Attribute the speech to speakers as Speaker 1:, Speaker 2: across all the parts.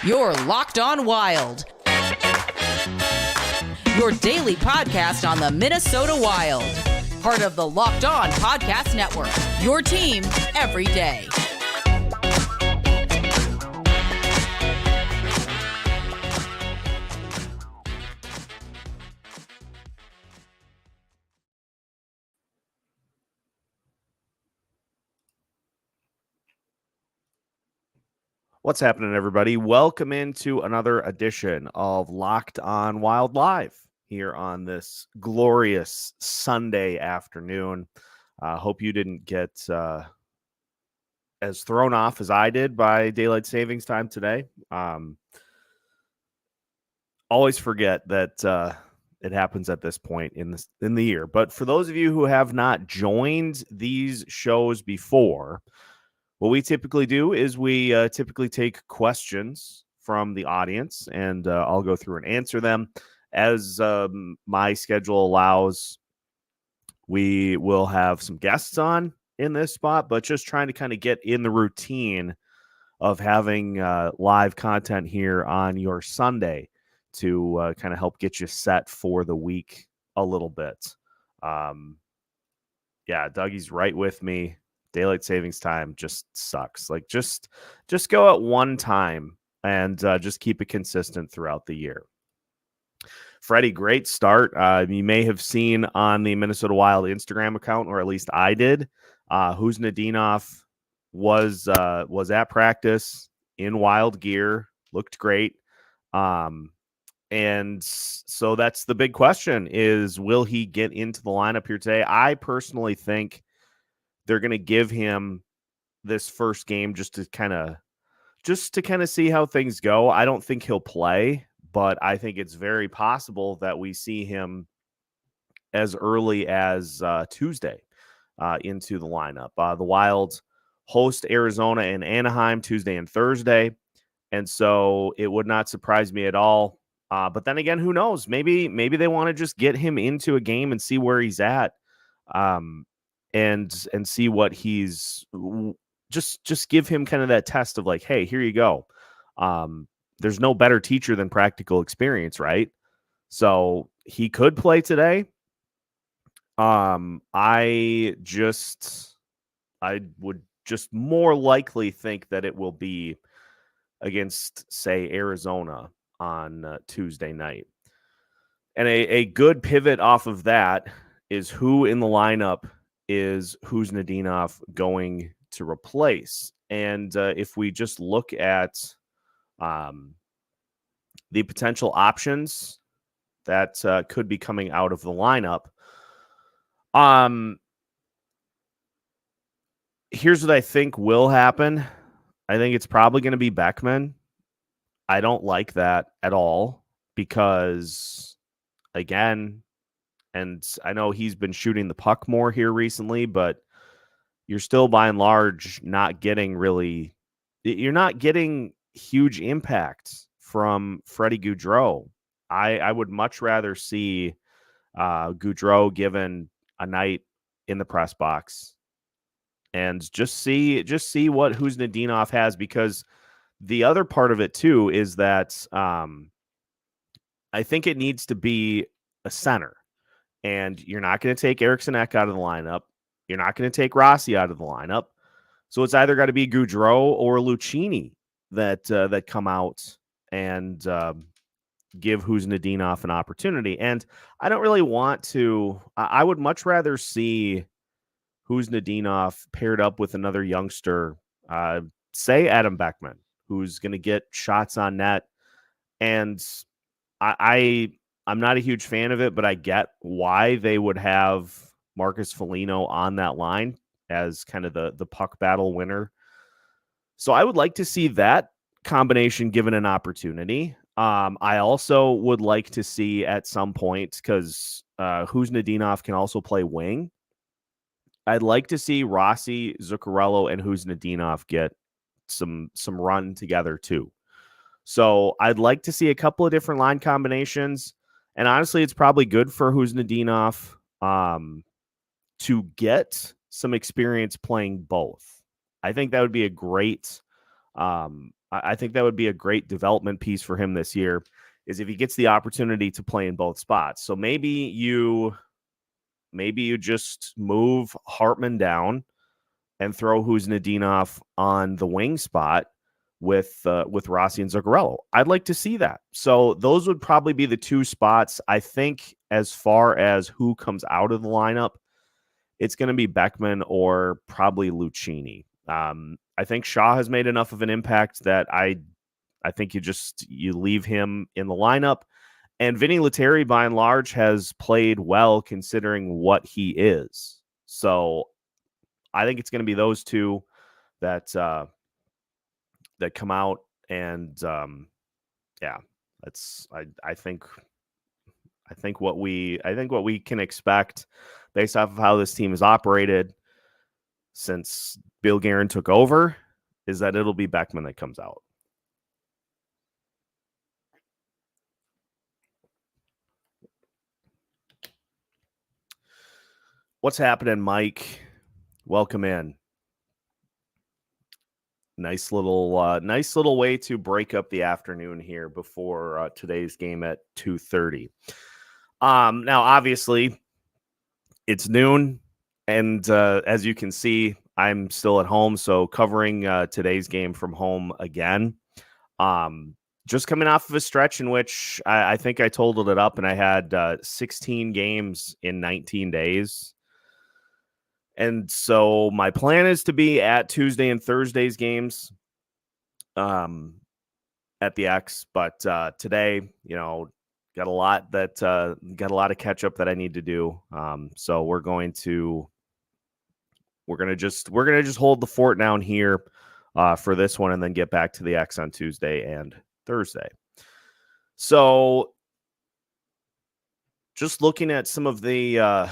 Speaker 1: You're Locked On Wild. Your daily podcast on the Minnesota Wild. Part of the Locked On Podcast Network. Your team every day.
Speaker 2: What's happening, everybody? Welcome into another edition of Locked On Wild Live here on this glorious Sunday afternoon. Hope you didn't get as thrown off as I did by daylight savings time today. Always forget that it happens at this point in the year. But for those of you who have not joined these shows before, what we typically do is we typically take questions from the audience, and I'll go through and answer them. As my schedule allows, we will have some guests on in this spot, but just trying to kind of get in the routine of having live content here on your Sunday to kind of help get you set for the week a little bit. Yeah, Dougie's right with me. Daylight savings time just sucks. Like just go at one time and just keep it consistent throughout the year. Freddie, great start. You may have seen on the Minnesota Wild Instagram account, or at least I did. Huznadinov was at practice in Wild gear, looked great. And so that's the big question: is will he get into the lineup here today? I personally think they're going to give him this first game just to kind of see how things go. I don't think he'll play, but I think it's very possible that we see him as early as Tuesday into the lineup. The Wild host Arizona and Anaheim Tuesday and Thursday, and so it would not surprise me at all. But then again, who knows? Maybe they want to just get him into a game and see where he's at. And see what he's just give him kind of that test of like, hey, here you go. There's no better teacher than practical experience, right? So he could play today. I would just more likely think that it will be against, say, Arizona on Tuesday night. And a good pivot off of that is who in the lineup is Huznadinov going to replace. And if we just look at the potential options that could be coming out of the lineup, here's what I think will happen. I think it's probably going to be Beckman. I don't like that at all because, again, and I know he's been shooting the puck more here recently, but you're still by and large not getting huge impact from Freddie Gaudreau. I would much rather see Gaudreau given a night in the press box and just see what Huznadinov has, because the other part of it too is that I think it needs to be a center. And you're not going to take Eriksson Ek out of the lineup. You're not going to take Rossi out of the lineup. So it's either got to be Gaudreau or Lucchini that come out and give Huznadinov an opportunity. And I don't really want to. I would much rather see Huznadinov paired up with another youngster, say Adam Beckman, who's going to get shots on net. And I'm not a huge fan of it, but I get why they would have Marcus Foligno on that line as kind of the puck battle winner. So I would like to see that combination given an opportunity. I also would like to see at some point, because Huznadinov can also play wing, I'd like to see Rossi, Zuccarello, and Huznadinov get some run together too. So I'd like to see a couple of different line combinations. And honestly, it's probably good for Huznadinov to get some experience playing both. I think that would be a great I think that would be a great development piece for him this year, is if he gets the opportunity to play in both spots. So maybe you just move Hartman down and throw Huznadinov on the wing spot with Rossi and Zuccarello. I'd like to see that. So those would probably be the two spots. I think as far as who comes out of the lineup, it's going to be Beckman or probably Lucchini. I think Shaw has made enough of an impact that I think you leave him in the lineup. And Vinny Lettieri, by and large, has played well considering what he is. So I think it's going to be those two that come out, and that's I think what we can expect based off of how this team has operated since Bill Guerin took over is that it'll be Beckman that comes out. What's happening, Mike? Welcome in. Nice little way to break up the afternoon here before today's game at 2:30. Now obviously it's noon, and as you can see, I'm still at home, so covering today's game from home again. Just coming off of a stretch in which I think I totaled it up, and I had 16 games in 19 days. And so my plan is to be at Tuesday and Thursday's games at the X. But today, got a lot of catch up that I need to do. So we're going to just hold the fort down here for this one and then get back to the X on Tuesday and Thursday. So just looking at some of the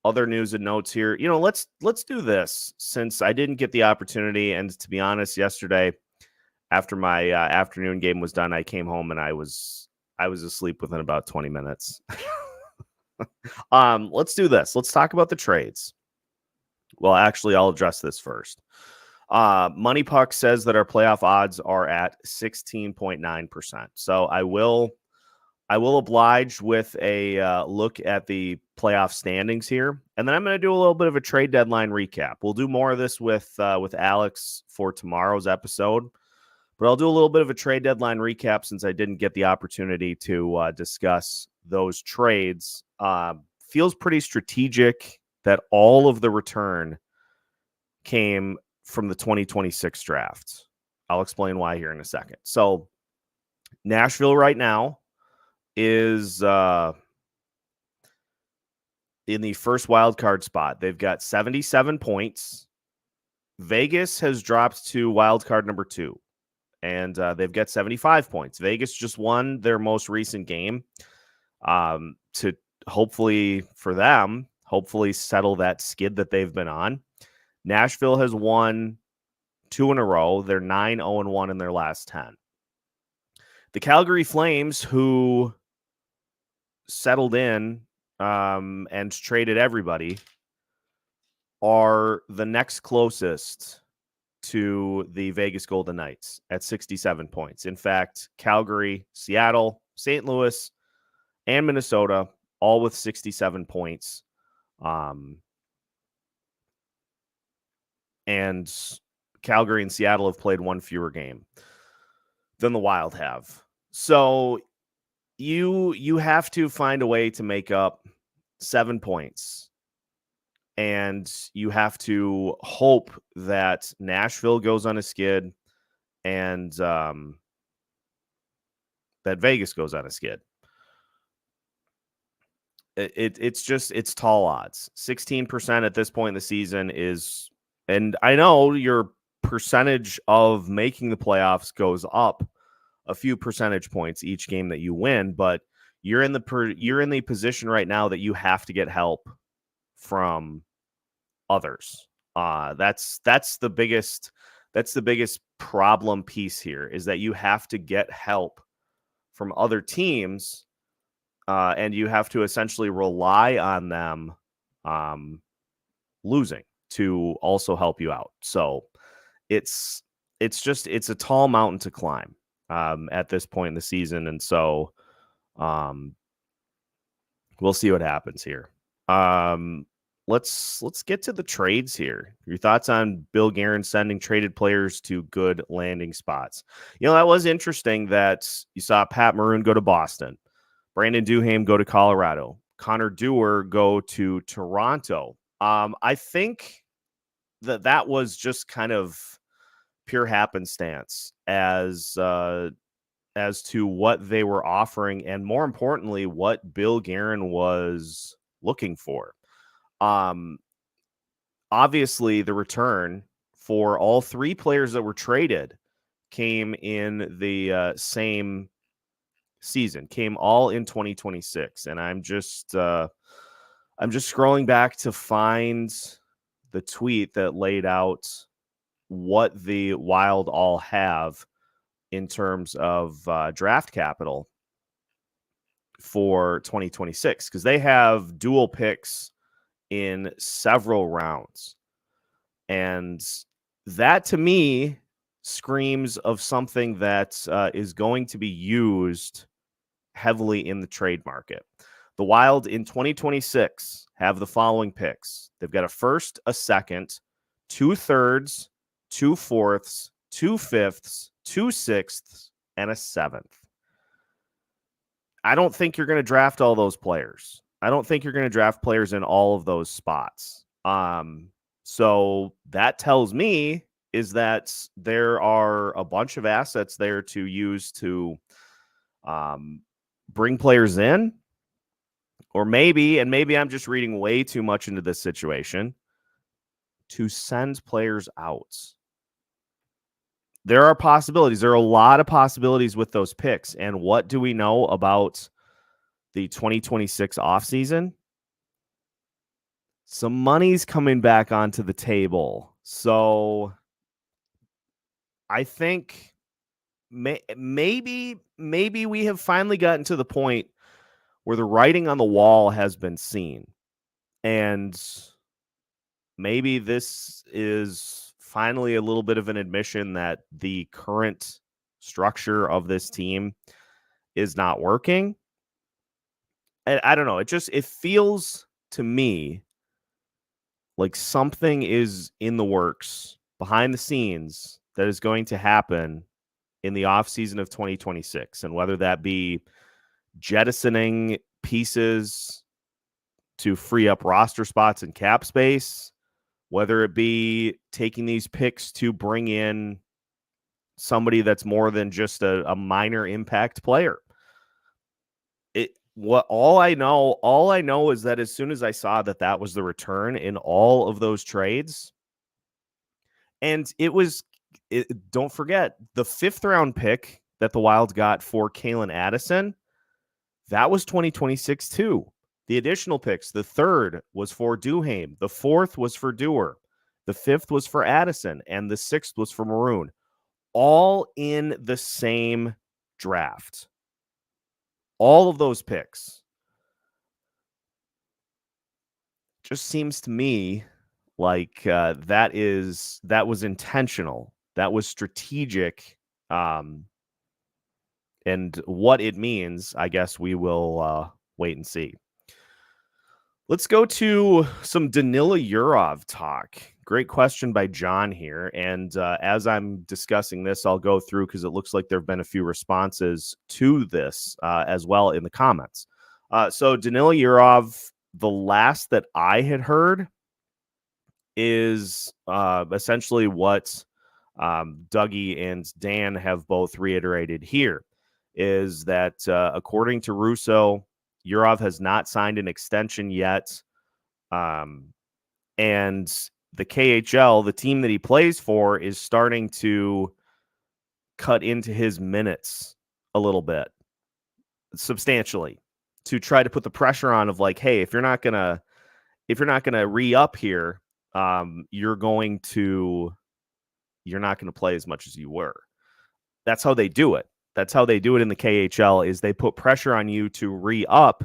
Speaker 2: other news and notes here, let's do this since I didn't get the opportunity. And to be honest, yesterday after my afternoon game was done, I came home and I was asleep within about 20 minutes. Let's do this. Let's talk about the trades. Well, actually, I'll address this first. Money Puck says that our playoff odds are at 16.9%. So I will oblige with a look at the playoff standings here, and then I'm going to do a little bit of a trade deadline recap. We'll do more of this with Alex for tomorrow's episode, but I'll do a little bit of a trade deadline recap since I didn't get the opportunity to discuss those trades. Feels pretty strategic that all of the return came from the 2026 draft. I'll explain why here in a second. So Nashville right now is in the first wild card spot. They've got 77 points. Vegas has dropped to wild card number 2, and they've got 75 points. Vegas just won their most recent game to hopefully settle that skid that they've been on. Nashville has won 2 in a row. They're 9-0-1 in their last 10. The Calgary Flames, who settled in and traded everybody, are the next closest to the Vegas Golden Knights at 67 points. In fact, Calgary, Seattle, St. Louis, and Minnesota all with 67 points. And Calgary and Seattle have played one fewer game than the Wild have. So you have to find a way to make up 7 points. And you have to hope that Nashville goes on a skid and that Vegas goes on a skid. It's tall odds. 16% at this point in the season is, and I know your percentage of making the playoffs goes up a few percentage points each game that you win, but you're in the position right now that you have to get help from others. That's the biggest problem piece here, is that you have to get help from other teams, and you have to essentially rely on them losing to also help you out. So it's it's a tall mountain to climb at this point in the season. And so we'll see what happens here. Let's get to the trades here. Your thoughts on Bill Guerin sending traded players to good landing spots? That was interesting that you saw Pat Maroon go to Boston, Brandon Duhaime go to Colorado, Connor Dewar go to Toronto. I think that was just kind of pure happenstance as to what they were offering, and more importantly, what Bill Guerin was looking for. Obviously, the return for all three players that were traded came in the same season, came all in 2026, and I'm just scrolling back to find the tweet that laid out what the Wild all have in terms of draft capital for 2026, because they have dual picks in several rounds. And that to me screams of something that is going to be used heavily in the trade market. The Wild in 2026 have the following picks. They've got a first, a second, 2 thirds, 2 fourths, 2 fifths, 2 sixths, and a 7th. I don't think you're going to draft all those players. I don't think you're going to draft players in all of those spots. So that tells me is that there are a bunch of assets there to use to bring players in, or maybe I'm just reading way too much into this situation, to send players out. There are possibilities. There are a lot of possibilities with those picks. And what do we know about the 2026 offseason? Some money's coming back onto the table. So I think maybe we have finally gotten to the point where the writing on the wall has been seen. And maybe this is finally a little bit of an admission that the current structure of this team is not working. And I don't know. It feels to me like something is in the works behind the scenes that is going to happen in the offseason of 2026. And whether that be jettisoning pieces to free up roster spots and cap space, whether it be taking these picks to bring in somebody that's more than just a minor impact player. All I know is that as soon as I saw that was the return in all of those trades, and don't forget the 5th round pick that the Wild got for Kalen Addison, that was 2026 too. The additional picks, the 3rd was for Duhaime, the 4th was for Dewar, the 5th was for Addison, and the 6th was for Maroon, all in the same draft. All of those picks. Just seems to me like that was intentional. That was strategic. And what it means, I guess we will wait and see. Let's go to some Danila Yurov talk. Great question by John here. And as I'm discussing this, I'll go through because it looks like there have been a few responses to this as well in the comments. So Danila Yurov, the last that I had heard is essentially what Dougie and Dan have both reiterated here, is that according to Russo, Yurov has not signed an extension yet. And the KHL, the team that he plays for, is starting to cut into his minutes a little bit, substantially, to try to put the pressure on of like, hey, if you're not gonna re-up here, you're not gonna play as much as you were. That's how they do it. That's how they do it in the KHL, is they put pressure on you to re-up,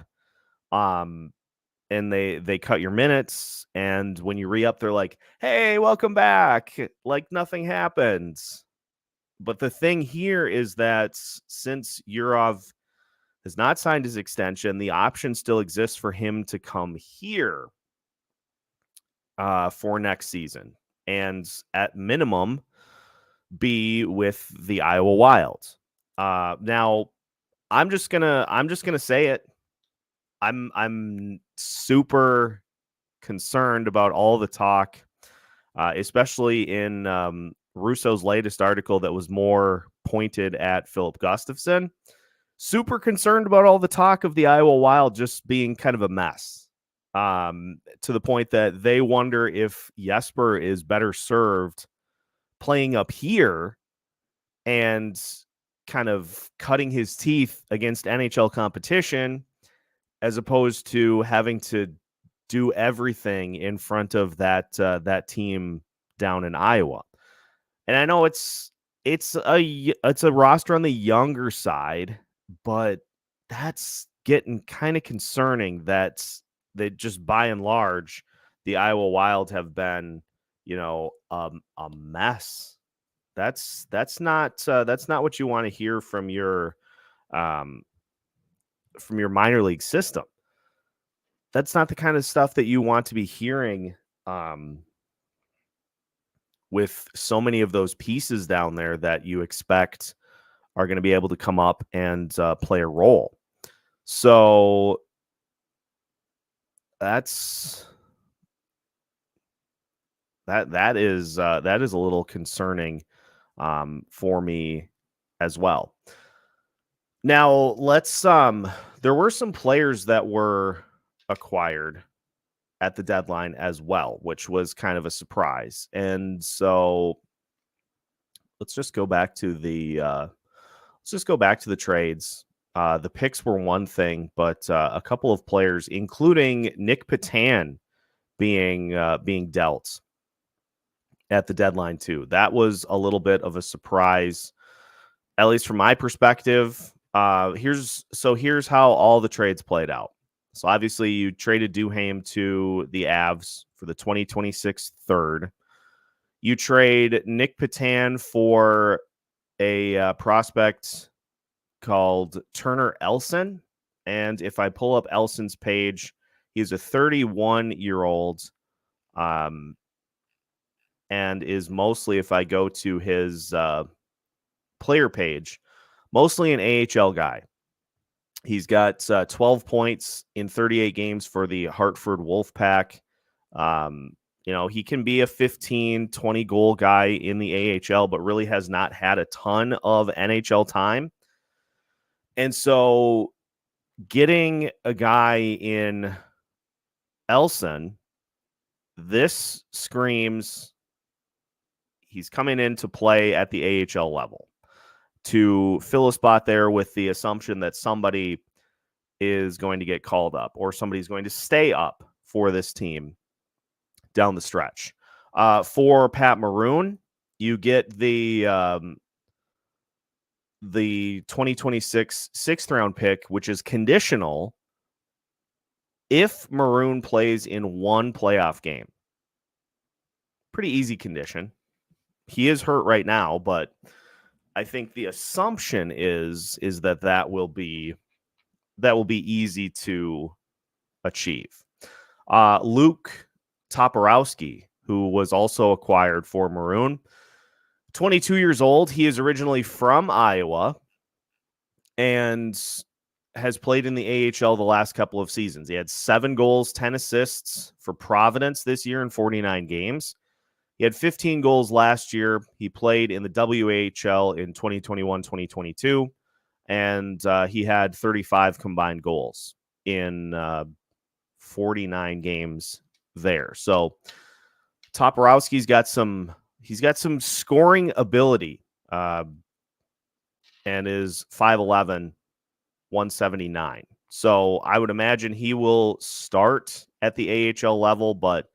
Speaker 2: and they cut your minutes, and when you re-up, they're like, hey, welcome back, like nothing happens. But the thing here is that since Yurov has not signed his extension, the option still exists for him to come here for next season, and at minimum be with the Iowa Wild. Now, I'm just gonna say it. I'm super concerned about all the talk, especially in Russo's latest article that was more pointed at Philip Gustafson. Super concerned about all the talk of the Iowa Wild just being kind of a mess, to the point that they wonder if Jesper is better served playing up here and kind of cutting his teeth against NHL competition as opposed to having to do everything in front of that team down in Iowa. And I know it's a roster on the younger side, but that's getting kind of concerning that just by and large the Iowa Wild have been, a mess. That's not what you want to hear um, from your minor league system. That's not the kind of stuff that you want to be hearing with so many of those pieces down there that you expect are going to be able to come up and play a role. So that is a little concerning for me as well. Now there were some players that were acquired at the deadline as well, which was kind of a surprise. And so let's just go back to the trades. The picks were one thing, but a couple of players, including Nick Patan, being dealt at the deadline too. That was a little bit of a surprise, at least from my perspective. Here's how all the trades played out. So obviously you traded Duhaime to the Avs for the 2026 third. You trade Nick Patan for a prospect called Turner Elson. And if I pull up Elson's page, he's a 31-year-old and is mostly, if I go to his player page, mostly an AHL guy. He's got 12 points in 38 games for the Hartford Wolfpack. He can be a 15, 20 goal guy in the AHL, but really has not had a ton of NHL time. And so getting a guy in Elson, this screams he's coming in to play at the AHL level to fill a spot there with the assumption that somebody is going to get called up or somebody's going to stay up for this team down the stretch. For Pat Maroon, you get the 2026 sixth round pick, which is conditional if Maroon plays in one playoff game. Pretty easy condition. He is hurt right now, but I think the assumption is that will be easy to achieve. Luke Toporowski, who was also acquired for Maroon, 22 years old. He is originally from Iowa and has played in the AHL the last couple of seasons. He had 7 goals, 10 assists for Providence this year in 49 games. He had 15 goals last year. He played in the WHL in 2021-2022, and he had 35 combined goals in 49 games there. So Toporowski's got some scoring ability, and is 5'11", 179. So I would imagine he will start at the AHL level, but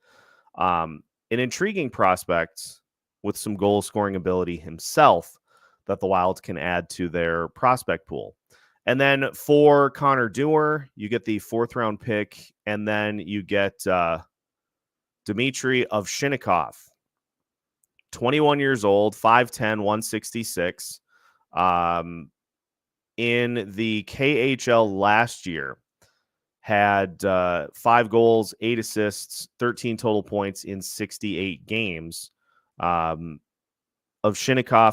Speaker 2: an intriguing prospect with some goal scoring ability himself that the Wild can add to their prospect pool. And then for Connor Dewar, you get the 4th round pick, and then you get Dmitry Ovshinnikov 21 years old, 5'10", 166. In the KHL last year, had 5 goals, 8 assists, 13 total points in 68 games. Ovchynnikov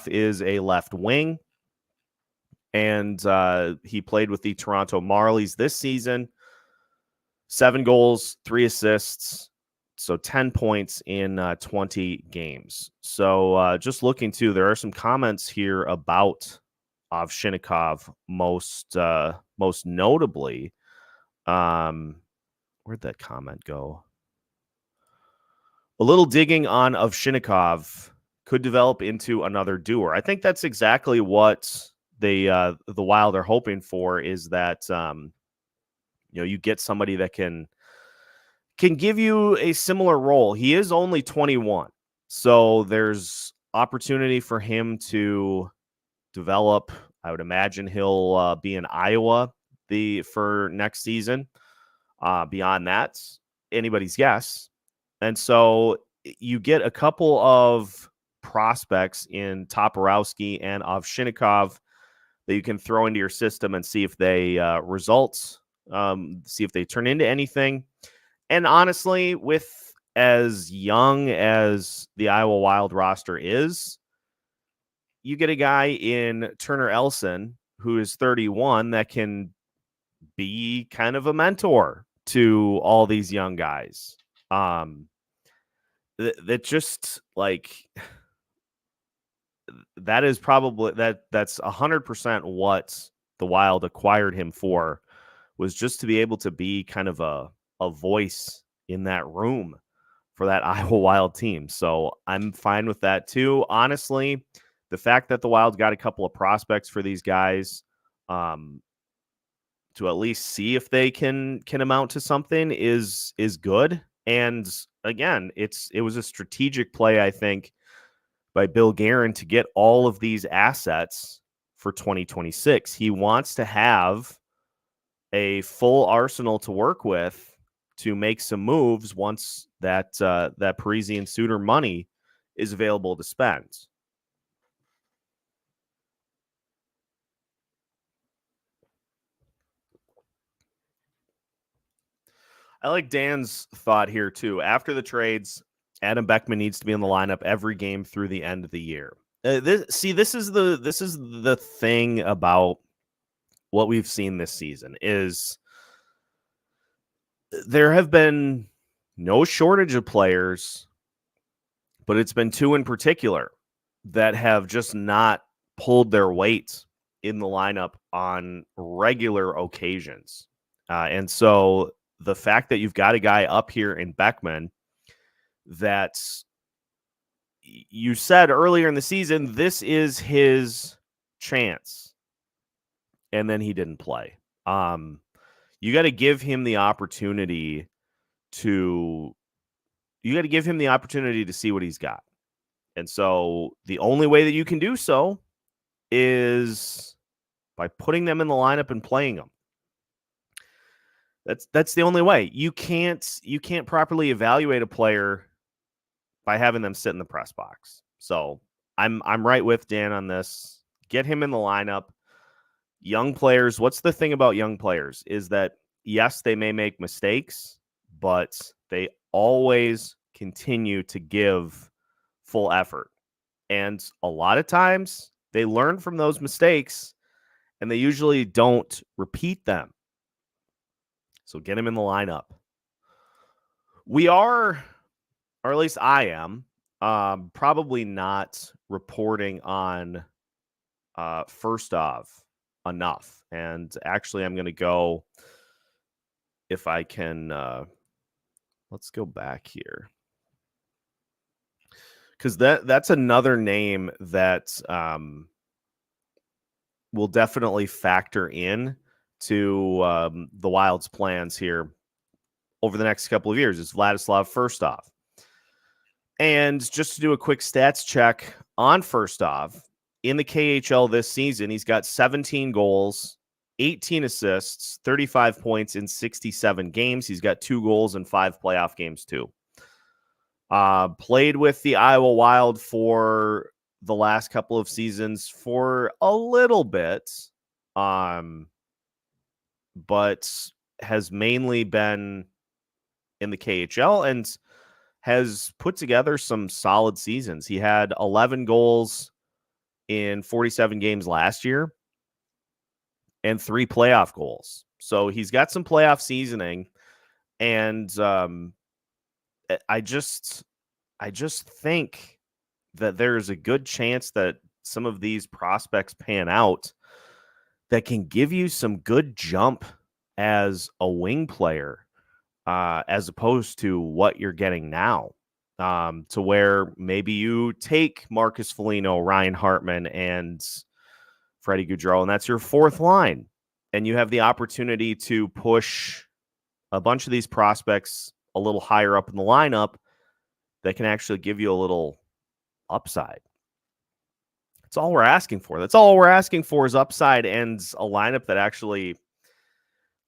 Speaker 2: is a left wing, and he played with the Toronto Marlies this season. 7 goals, 3 assists, so 10 points in 20 games. So just looking too, there are some comments here about Ovchynnikov, most notably. Where'd that comment go? A little digging on Ovchynnikov could develop into another doer. I think that's exactly what the Wild are hoping for, is that you get somebody that can give you a similar role. He is only 21, so there's opportunity for him to develop. I would imagine he'll be in Iowa for next season. Beyond that, anybody's guess. And so you get a couple of prospects in Toporowski and Ovchynnikov that you can throw into your system and see if they result, see if they turn into anything. And honestly, with as young as the Iowa Wild roster is, you get a guy in Turner Elson who is 31 that can be kind of a mentor to all these young guys. That just like that is probably that's 100% what the Wild acquired him for, was just to be able to be kind of a voice in that room for that Iowa Wild team. So I'm fine with that too. Honestly, the fact that the Wild got a couple of prospects for these guys, to at least see if they can amount to something is good. And again, it was a strategic play, I think, by Bill Guerin to get all of these assets for 2026. He wants to have a full arsenal to work with to make some moves once that Parise and Suter money is available to spend. I like Dan's thought here too. After the trades, Adam Beckman needs to be in the lineup every game through the end of the year. This is the thing about what we've seen this season is there have been no shortage of players, but it's been 2 in particular that have just not pulled their weight in the lineup on regular occasions. And so the fact that you've got a guy up here in Beckman that you said earlier in the season, this is his chance, and then he didn't play. You got to give him the opportunity to see what he's got. And so the only way that you can do so is by putting them in the lineup and playing them. That's the only way. You can't properly evaluate a player by having them sit in the press box. So I'm right with Dan on this. Get him in the lineup. Young players, what's the thing about young players is that, yes, they may make mistakes, but they always continue to give full effort. And a lot of times they learn from those mistakes and they usually don't repeat them. So get him in the lineup. We are, or at least I am, probably not reporting on Firstov enough. And actually, I'm going to go, if I can, let's go back here. Because that's another name that will definitely factor in to the Wild's plans here over the next couple of years. Is Vladislav Firstov. And just to do a quick stats check on Firstov, in the KHL this season, he's got 17 goals, 18 assists, 35 points in 67 games. He's got 2 goals in 5 playoff games too. Played with the Iowa Wild for the last couple of seasons for a little bit, but has mainly been in the KHL and has put together some solid seasons. He had 11 goals in 47 games last year and 3 playoff goals. So he's got some playoff seasoning, and I just think that there's a good chance that some of these prospects pan out that can give you some good jump as a wing player, as opposed to what you're getting now. To where maybe you take Marcus Foligno, Ryan Hartman, and Freddie Gaudreau, and that's your fourth line. And you have the opportunity to push a bunch of these prospects a little higher up in the lineup that can actually give you a little upside. That's all we're asking for. That's all we're asking for is upside and a lineup that actually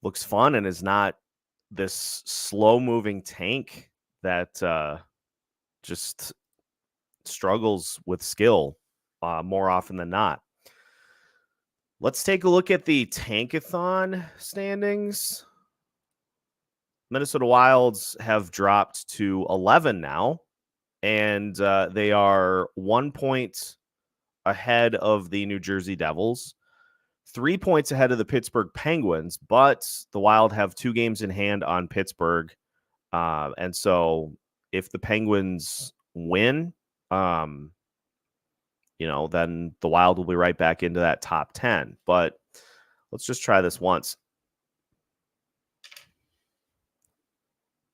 Speaker 2: looks fun and is not this slow-moving tank that just struggles with skill more often than not. Let's take a look at the Tankathon standings. Minnesota Wilds have dropped to 11 now, and they are 1 point ahead of the New Jersey Devils, 3 points ahead of the Pittsburgh Penguins, but the Wild have 2 games in hand on Pittsburgh. And so if the Penguins win, then the Wild will be right back into that top 10. But let's just try this once.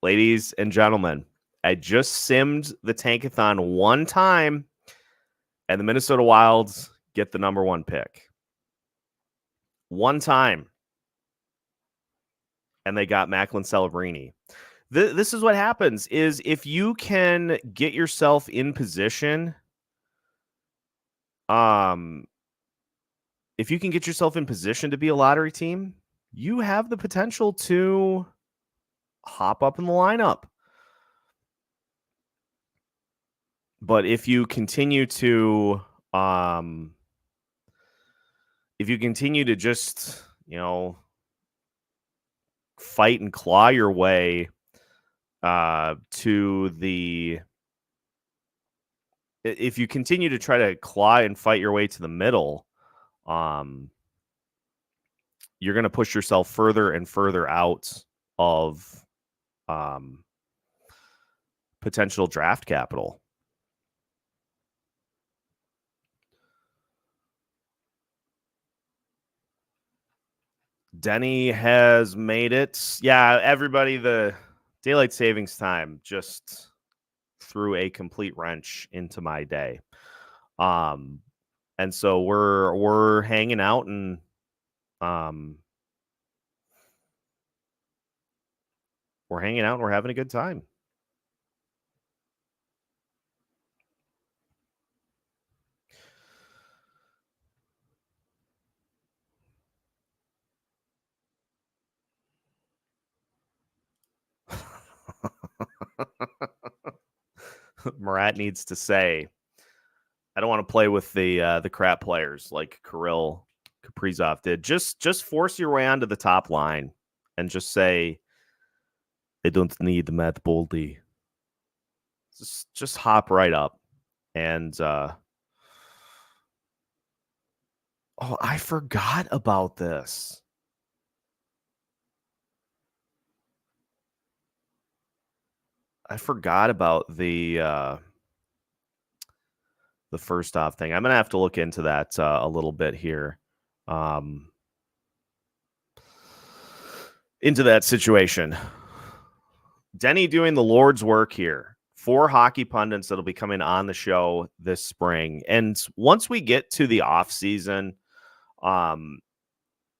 Speaker 2: Ladies and gentlemen, I just simmed the Tankathon one time, and the Minnesota Wilds get the number 1 pick. One time. And they got Macklin Celebrini. This is what happens is if you can get yourself in position, if you can get yourself in position to be a lottery team, you have the potential to hop up in the lineup. But if you continue to just, fight and claw your way if you continue to try to claw and fight your way to the middle, you're going to push yourself further and further out of potential draft capital. Denny has made it. Yeah, everybody, the daylight savings time just threw a complete wrench into my day. And so we're hanging out and we're having a good time. Murat needs to say, I don't want to play with the crap players like Kirill Kaprizov did. Just force your way onto the top line and just say, they don't need Matt Boldy. Just hop right up. And I forgot about this. I forgot about the first off thing. I'm gonna have to look into that a little bit here, into that situation. Denny doing the Lord's work here. 4 hockey pundits that'll be coming on the show this spring, and once we get to the off season,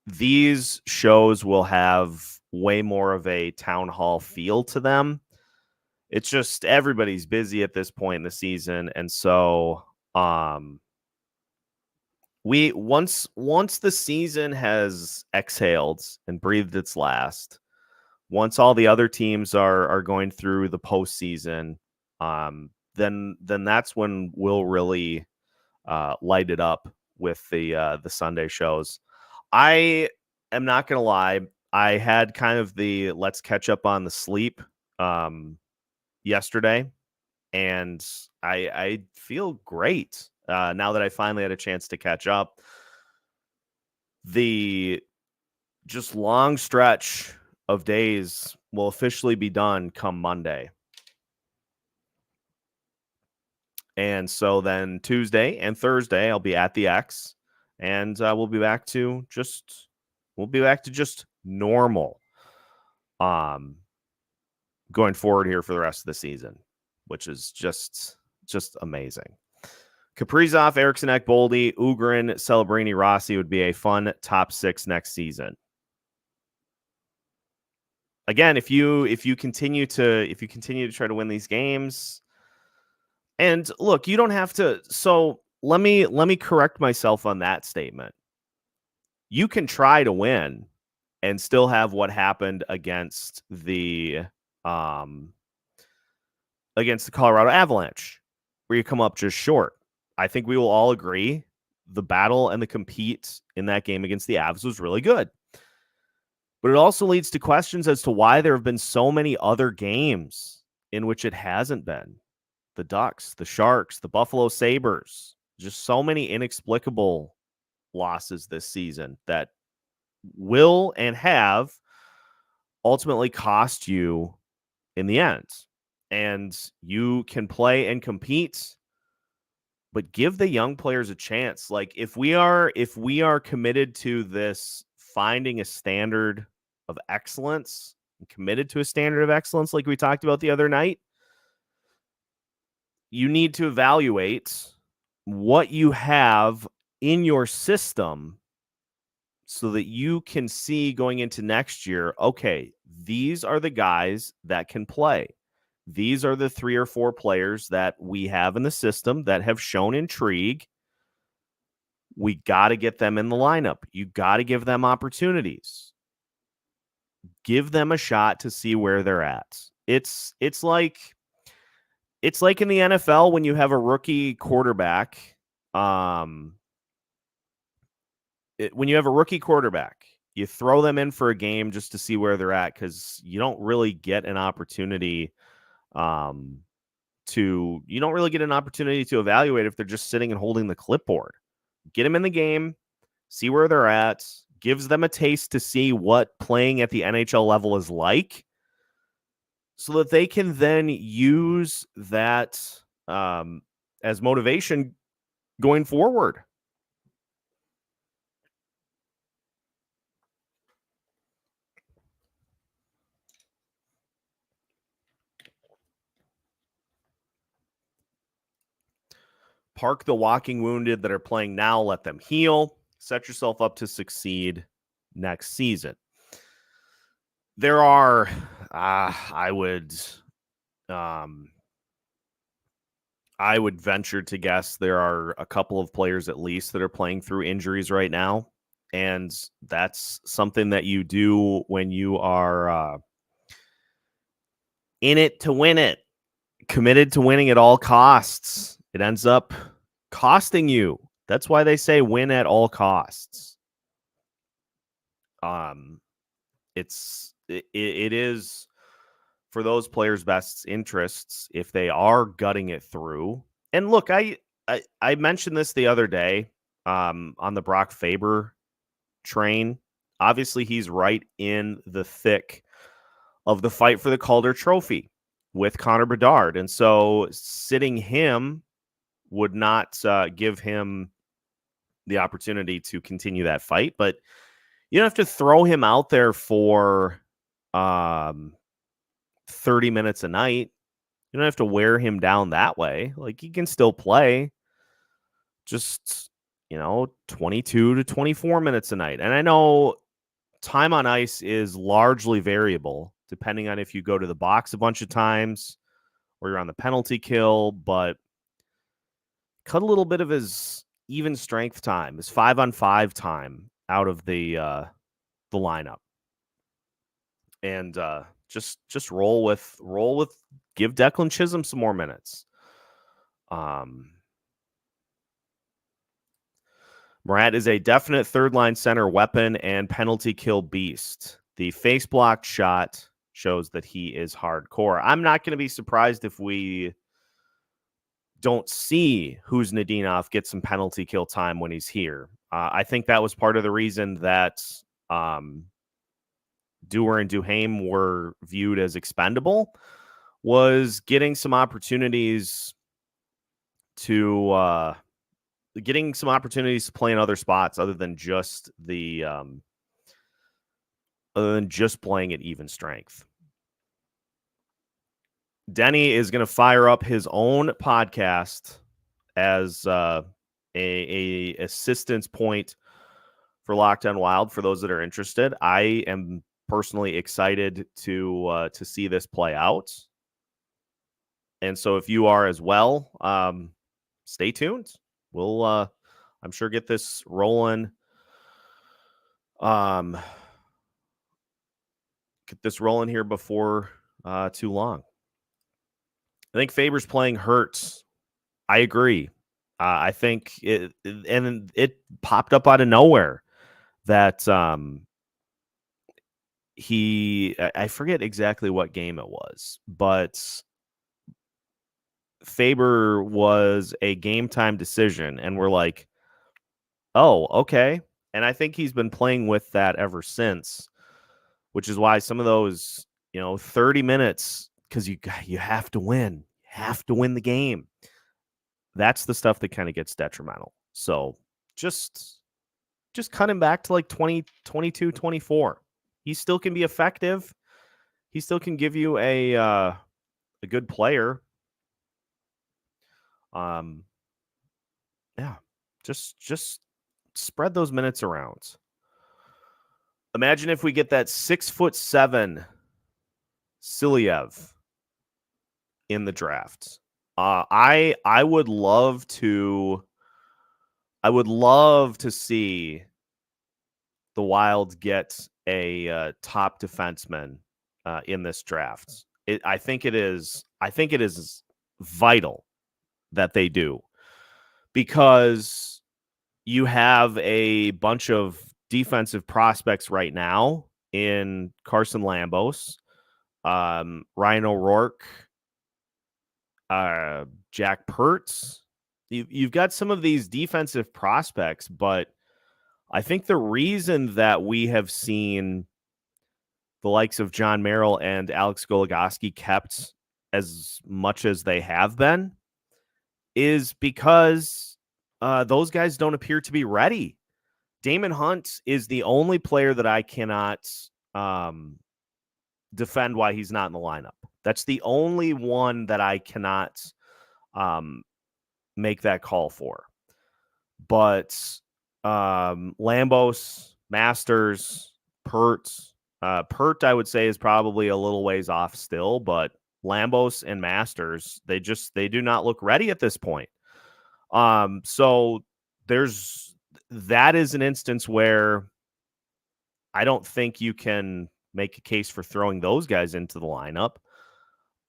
Speaker 2: these shows will have way more of a town hall feel to them. It's just everybody's busy at this point in the season, and so we once the season has exhaled and breathed its last, once all the other teams are going through the postseason, then that's when we'll really light it up with the Sunday shows. I am not gonna lie. I had kind of the let's catch up on the sleep yesterday, and I feel great now that I finally had a chance to catch up. The just long stretch of days will officially be done come Monday. And so then Tuesday and Thursday, I'll be at the X, and we'll be back to just normal going forward here for the rest of the season, which is just amazing. Kaprizov, Eriksson, Boldy, Ugrin, Celebrini, Rossi would be a fun top 6 next season. Again, if you continue to try to win these games, and look, you don't have to. So let me correct myself on that statement. You can try to win and still have what happened against the Colorado Avalanche, where you come up just short. I think we will all agree the battle and the compete in that game against the Avs was really good. But it also leads to questions as to why there have been so many other games in which it hasn't been. The Ducks, the Sharks, the Buffalo Sabres, just so many inexplicable losses this season that will and have ultimately cost you in the end. And you can play and compete, but give the young players a chance. Like if we are committed to this, finding a standard of excellence, and committed to a standard of excellence like we talked about the other night, you need to evaluate what you have in your system so that you can see going into next year, okay, these are the guys that can play. These are the 3 or 4 players that we have in the system that have shown intrigue. We got to get them in the lineup. You got to give them opportunities. Give them a shot to see where they're at. It's like in the NFL when you have a rookie quarterback. When you have a rookie quarterback, you throw them in for a game just to see where they're at because you don't really get an opportunity to evaluate if they're just sitting and holding the clipboard. Get them in the game, see where they're at, gives them a taste to see what playing at the NHL level is like, so that they can then use that as motivation going forward. Park the walking wounded that are playing now, let them heal, set yourself up to succeed next season. There are, I would venture to guess there are a couple of players at least that are playing through injuries right now. And that's something that you do when you are in it to win it, committed to winning at all costs. It ends up costing you. That's why they say win at all costs. It is for those players' best interests if they are gutting it through. And look, I mentioned this the other day on the Brock Faber train. Obviously, he's right in the thick of the fight for the Calder Trophy with Connor Bedard. And so sitting him would not give him the opportunity to continue that fight. But you don't have to throw him out there for 30 minutes a night. You don't have to wear him down that way. Like, he can still play just, 22 to 24 minutes a night. And I know time on ice is largely variable depending on if you go to the box a bunch of times or you're on the penalty kill, but cut a little bit of his even strength time, his 5-on-5 time out of the lineup. And Just roll with give Declan Chisholm some more minutes. Murat is a definite third line center weapon and penalty kill beast. The face blocked shot shows that he is hardcore. I'm not going to be surprised if we don't see Kuznetsov get some penalty kill time when he's here. I think that was part of the reason that Dewar and Duhaime were viewed as expendable, was getting some opportunities to play in other spots other than just playing at even strength. Denny is going to fire up his own podcast as a assistance point for Locked On Wild. For those that are interested, I am personally excited to see this play out, and so if you are as well, stay tuned. We'll I'm sure get this rolling. Get this rolling here before too long. I think Faber's playing hurts. I agree. I think it popped up out of nowhere that I forget exactly what game it was, but Faber was a game time decision, and we're like, oh, okay. And I think he's been playing with that ever since, which is why some of those, 30 minutes, because you have to win. You have to win the game. That's the stuff that kind of gets detrimental. So just cut him back to like 20, 22, 24. He still can be effective. He still can give you a good player. Yeah, just spread those minutes around. Imagine if we get that 6'7" Silyev in the draft. I would love to see the Wild get a top defenseman in this draft. I think it is vital that they do, because you have a bunch of defensive prospects right now in Carson Lambos, Ryan O'Rourke, Jack Pertz. You've got some of these defensive prospects, but I think the reason that we have seen the likes of John Merrill and Alex Goligoski kept as much as they have been is because those guys don't appear to be ready. Damon Hunt is the only player that I cannot defend why he's not in the lineup. That's the only one that I cannot make that call for. But Lambos, Masters, Pert, I would say is probably a little ways off still, but Lambos and Masters, they do not look ready at this point. So that is an instance where I don't think you can make a case for throwing those guys into the lineup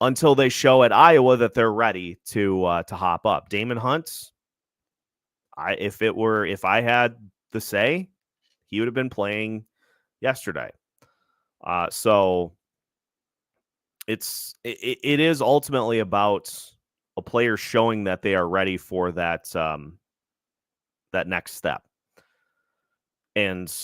Speaker 2: until they show at Iowa that they're ready to hop up. Damon Hunt, if I had the say, he would have been playing yesterday. So it is ultimately about a player showing that they are ready for that next step. And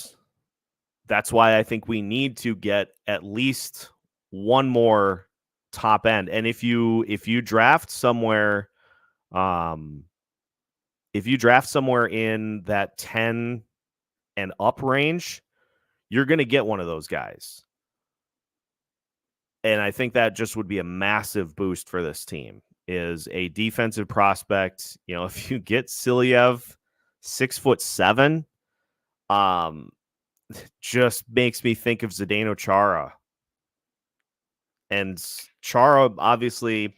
Speaker 2: that's why I think we need to get at least one more top end. And if you draft somewhere, in that 10 and up range, you're going to get one of those guys. And I think that just would be a massive boost for this team, is a defensive prospect. If you get Silyev, 6'7", just makes me think of Zdeno Chara. And Chara, obviously,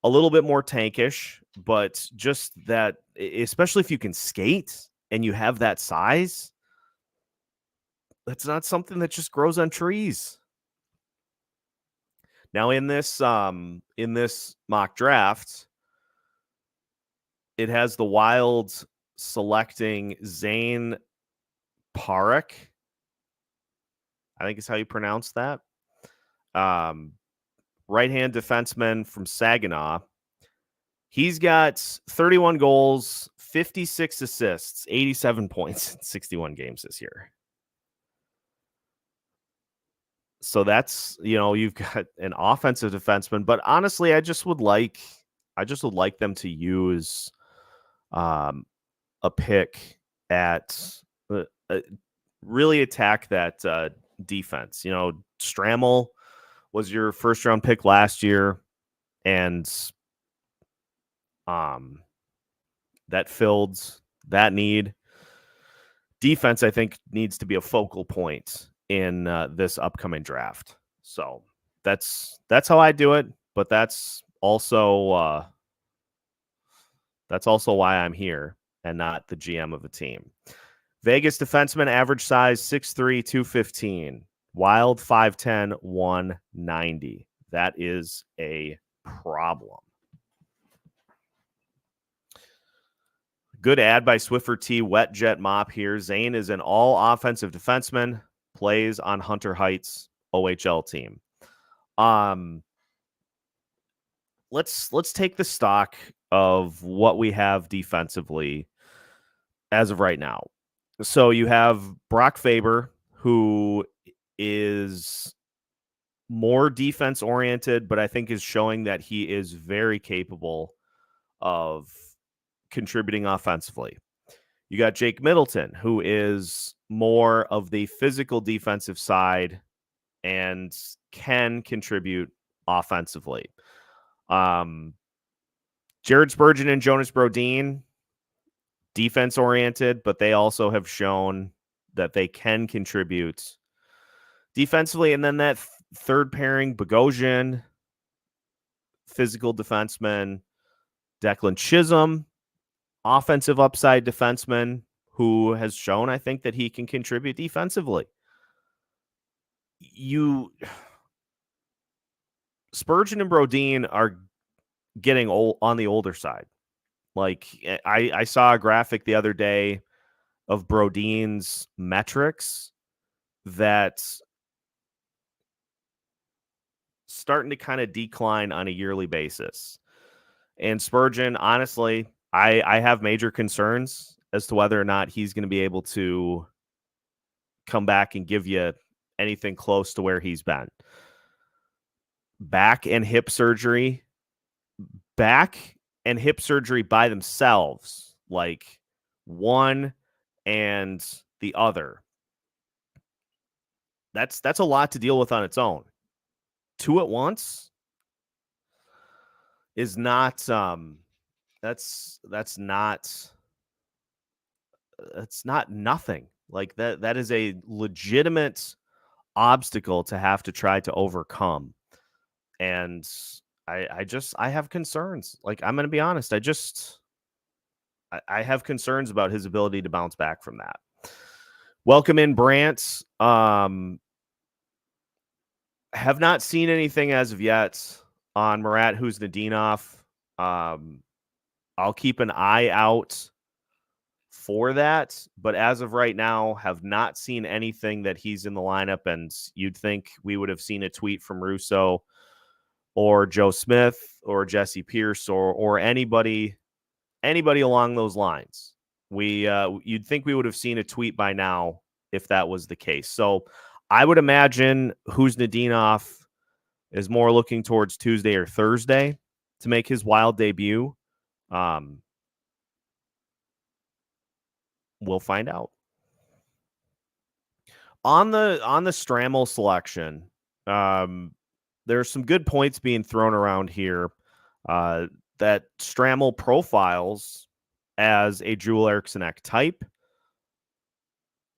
Speaker 2: a little bit more tankish, but just that, especially if you can skate and you have that size, that's not something that just grows on trees. Now in this mock draft, it has the Wild selecting Zane Parekh. I think is how you pronounce that. Right-hand defenseman from Saginaw. He's got 31 goals, 56 assists, 87 points in 61 games this year. So that's, you've got an offensive defenseman, but honestly, I just would like them to use a pick at really attack that defense. Stramel was your first round pick last year, and that filled that need. Defense, I think, needs to be a focal point in this upcoming draft. So that's how I do it. But that's also why I'm here and not the GM of a team. Vegas defenseman, average size 6'3", 215. Wild 5'10", 190. That is a problem. Good ad by Swiffer T. Wet Jet Mop here. Zane is an all-offensive defenseman, plays on Hunter Heights OHL team. Let's take the stock of what we have defensively as of right now. So you have Brock Faber, who is more defense-oriented, but I think is showing that he is very capable of contributing offensively. You got Jake Middleton, who is more of the physical defensive side and can contribute offensively. Jared Spurgeon and Jonas Brodin, defense oriented, but they also have shown that they can contribute defensively. And then that third pairing, Bogosian, physical defenseman, Declan Chisholm, offensive upside defenseman who has shown, I think, that he can contribute defensively. Spurgeon and Brodin are getting old on the older side. Like I saw a graphic the other day of Brodin's metrics that starting to kind of decline on a yearly basis. And Spurgeon, honestly, I have major concerns as to whether or not he's going to be able to come back and give you anything close to where he's been. Back and hip surgery by themselves, like one and the other. That's a lot to deal with on its own. Two at once is not that's not nothing. Like that is a legitimate obstacle to have to try to overcome. And I have concerns. Like, I'm going to be honest. I have concerns about his ability to bounce back from that. Welcome in, Brant. Have not seen anything as of yet on Marat Huznadinov. I'll keep an eye out for that, but as of right now, have not seen anything that he's in the lineup. And you'd think we would have seen a tweet from Russo or Joe Smith or Jesse Pierce or anybody along those lines. You'd think we would have seen a tweet by now if that was the case. So I would imagine Huznadinov is more looking towards Tuesday or Thursday to make his Wild debut. We'll find out. On the Stramel selection, there's some good points being thrown around here that Stramel profiles as a Joel Eriksson-Ek type.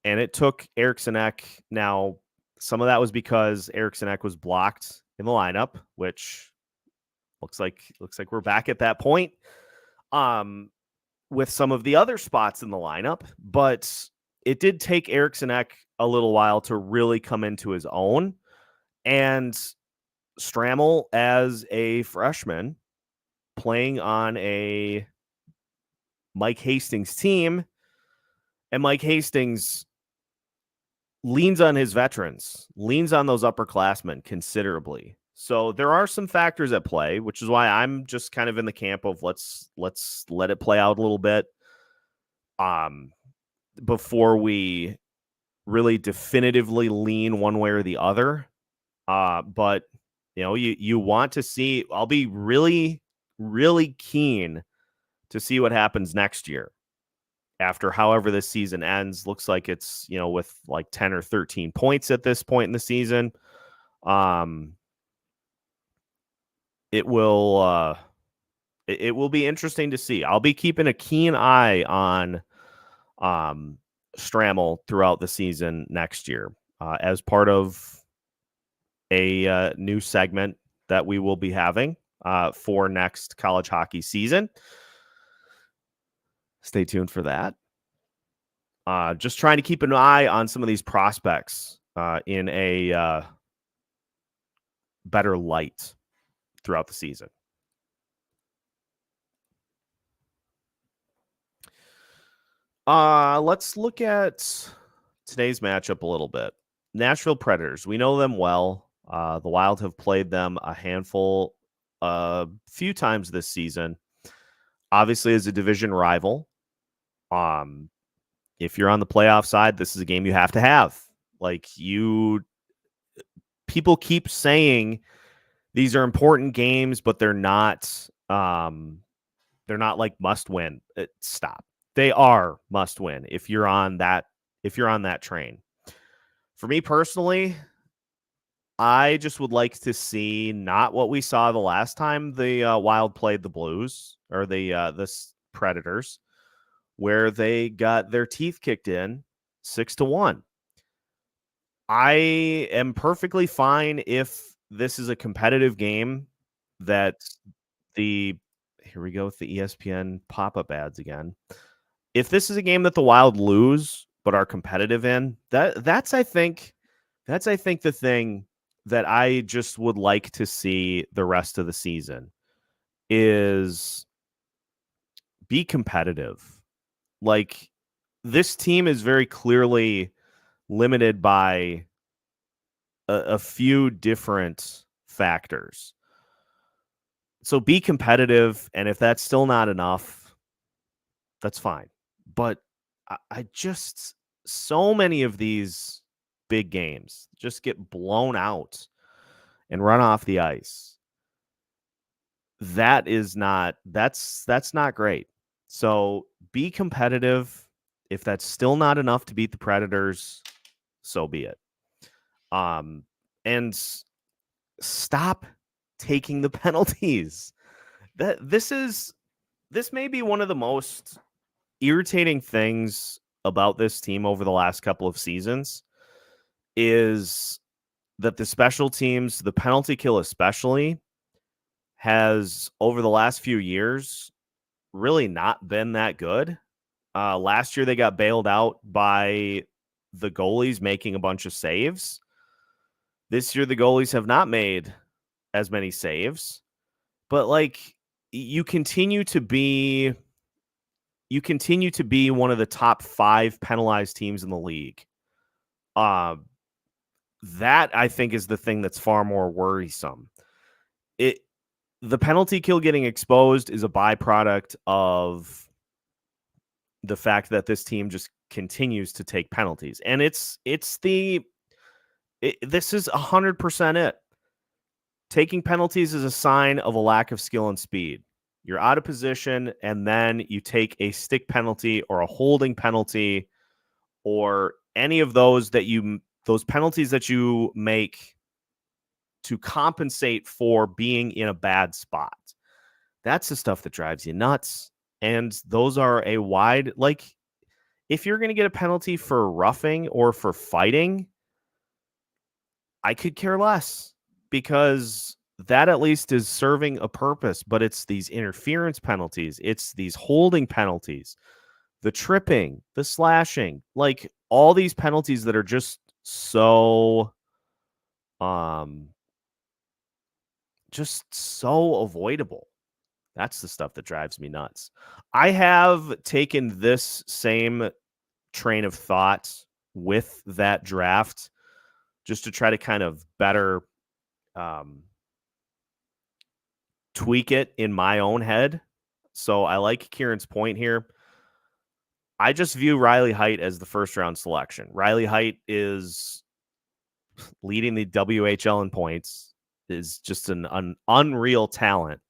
Speaker 2: And it took Eriksson-Ek. Now, some of that was because Eriksson-Ek was blocked in the lineup, which looks like we're back at that point with some of the other spots in the lineup. But it did take Eriksson-Ek a little while to really come into his own. And Stramel as a freshman playing on a Mike Hastings team, and Mike Hastings leans on his veterans, leans on those upperclassmen considerably. So there are some factors at play, which is why I'm just kind of in the camp of let's let it play out a little bit before we really definitively lean one way or the other. But you want to see. I'll be really, really keen to see what happens next year after however this season ends. Looks like it's with like 10 or 13 points at this point in the season. It will be interesting to see. I'll be keeping a keen eye on Stramel throughout the season next year as part of a new segment that we will be having for next college hockey season. Stay tuned for that. Just trying to keep an eye on some of these prospects in a better light throughout the season. Let's look at today's matchup a little bit. Nashville Predators. We know them well. The Wild have played them a few times this season. Obviously, as a division rival. If you're on the playoff side, this is a game you have to have. People keep saying these are important games, but they're not like must win. Stop. They are must win if you're on that train. For me personally, I just would like to see not what we saw the last time the Wild played the Blues or the Predators, where they got their teeth kicked in 6-1. I am perfectly fine if this is a competitive game that here we go with the ESPN pop-up ads again. If this is a game that the Wild lose but are competitive in, that's I think the thing that I just would like to see the rest of the season is be competitive. Like, this team is very clearly limited by a few different factors. So be competitive, and if that's still not enough, that's fine. But I just, so many of these big games just get blown out and run off the ice. That's not great. So be competitive. If that's still not enough to beat the Predators, so be it. And stop taking the penalties. This may be one of the most irritating things about this team over the last couple of seasons is that the special teams, the penalty kill especially, has over the last few years really not been that good. Last year they got bailed out by the goalies making a bunch of saves. This year the goalies have not made as many saves, but you continue to be one of the top 5 penalized teams in the league. That I think is the thing that's far more worrisome. The penalty kill getting exposed is a byproduct of the fact that this team just continues to take penalties, and this is 100% it. Taking penalties is a sign of a lack of skill and speed. You're out of position, and then you take a stick penalty or a holding penalty or any of those penalties that you make to compensate for being in a bad spot. That's the stuff that drives you nuts. And those are a wide, if you're going to get a penalty for roughing or for fighting, I could care less, because that at least is serving a purpose. But it's these interference penalties, it's these holding penalties, the tripping, the slashing, all these penalties that are just so just so avoidable. That's the stuff that drives me nuts. I have taken this same train of thought with that draft just to try to kind of better tweak it in my own head. So I like Kieran's point here. I just view Riley Heidt as the first round selection. Riley Heidt is leading the WHL in points, is just an unreal talent.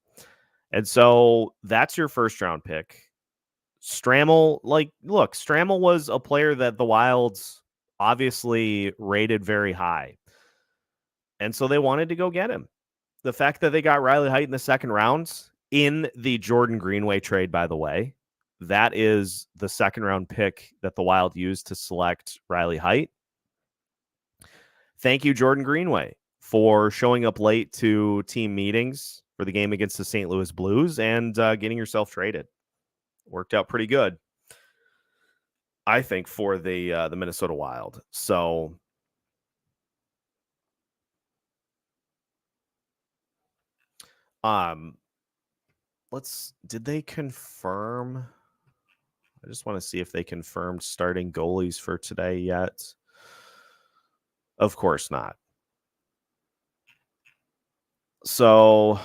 Speaker 2: And so that's your first round pick. Stramel, look, Stramel was a player that the Wilds obviously rated very high. And so they wanted to go get him. The fact that they got Riley Heidt in the second round in the Jordan Greenway trade, by the way, that is the second round pick that the Wild used to select Riley Heidt. Thank you, Jordan Greenway, for showing up late to team meetings for the game against the St. Louis Blues and getting yourself traded. Worked out pretty good, I think, for the Minnesota Wild. So did they confirm? I just want to see if they confirmed starting goalies for today yet. Of course not. So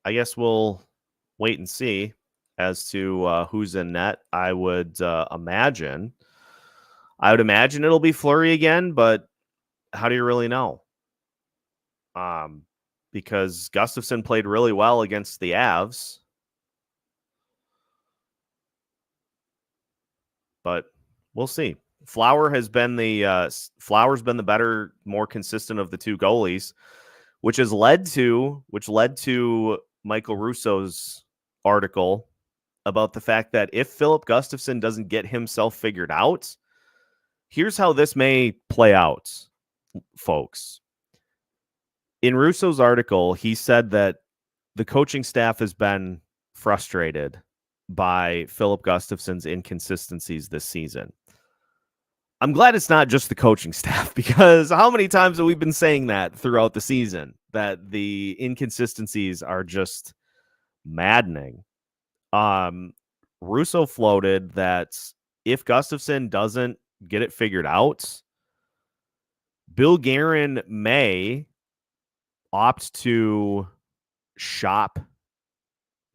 Speaker 2: I guess we'll wait and see as to who's in net. I would imagine it'll be Fleury again, but how do you really know? Because Gustafson played really well against the Avs, but we'll see. Flowers been the better, more consistent of the two goalies, which led to Michael Russo's article about the fact that if Philip Gustafson doesn't get himself figured out, here's how this may play out, folks. In Russo's article, he said that the coaching staff has been frustrated by Philip Gustafson's inconsistencies this season. I'm glad it's not just the coaching staff, because how many times have we been saying that throughout the season, that the inconsistencies are just maddening? Russo floated that if Gustafson doesn't get it figured out, Bill Guerin may opt to shop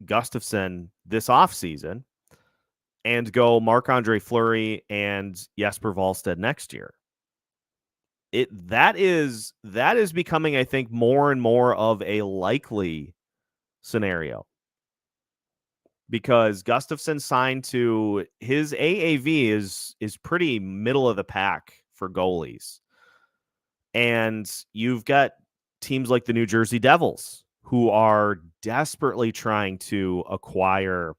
Speaker 2: Gustafson this offseason and go Marc-Andre Fleury and Jesper Wallstedt next year. That is becoming, I think, more and more of a likely scenario, because Gustafson signed to his AAV is pretty middle of the pack for goalies. And you've got teams like the New Jersey Devils who are desperately trying to acquire